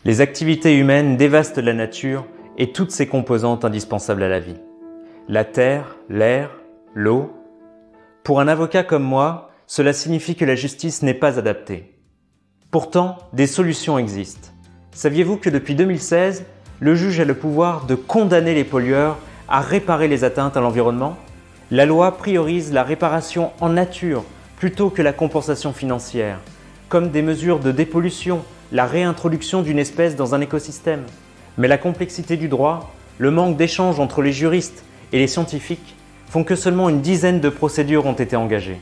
Les activités humaines dévastent la nature et toutes ses composantes indispensables à la vie. La terre, l'air, l'eau. Pour un avocat comme moi, cela signifie que la justice n'est pas adaptée. Pourtant, des solutions existent. Saviez-vous que depuis 2016, le juge a le pouvoir de condamner les pollueurs à réparer les atteintes à l'environnement? La loi priorise la réparation en nature plutôt que la compensation financière, comme des mesures de dépollution, la réintroduction d'une espèce dans un écosystème. Mais la complexité du droit, le manque d'échanges entre les juristes et les scientifiques font que seulement une dizaine de procédures ont été engagées.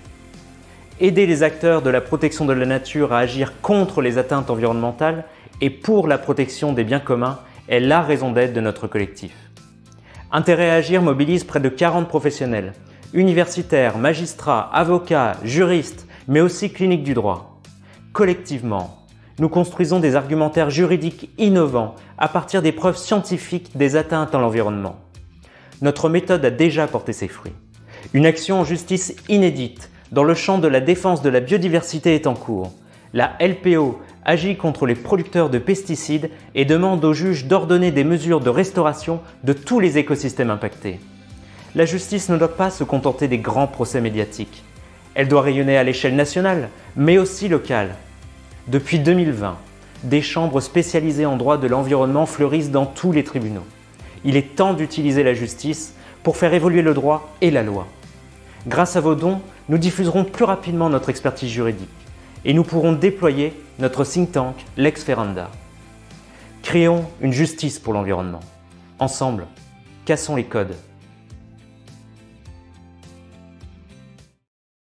Aider les acteurs de la protection de la nature à agir contre les atteintes environnementales et pour la protection des biens communs est la raison d'être de notre collectif. Intérêt à agir mobilise près de 40 professionnels, universitaires, magistrats, avocats, juristes, mais aussi cliniques du droit. Collectivement, nous construisons des argumentaires juridiques innovants à partir des preuves scientifiques des atteintes à l'environnement. Notre méthode a déjà porté ses fruits. Une action en justice inédite dans le champ de la défense de la biodiversité est en cours. La LPO agit contre les producteurs de pesticides et demande aux juges d'ordonner des mesures de restauration de tous les écosystèmes impactés. La justice ne doit pas se contenter des grands procès médiatiques. Elle doit rayonner à l'échelle nationale, mais aussi locale. Depuis 2020, des chambres spécialisées en droit de l'environnement fleurissent dans tous les tribunaux. Il est temps d'utiliser la justice pour faire évoluer le droit et la loi. Grâce à vos dons, nous diffuserons plus rapidement notre expertise juridique et nous pourrons déployer notre think tank Lex Ferranda. Créons une justice pour l'environnement. Ensemble, cassons les codes.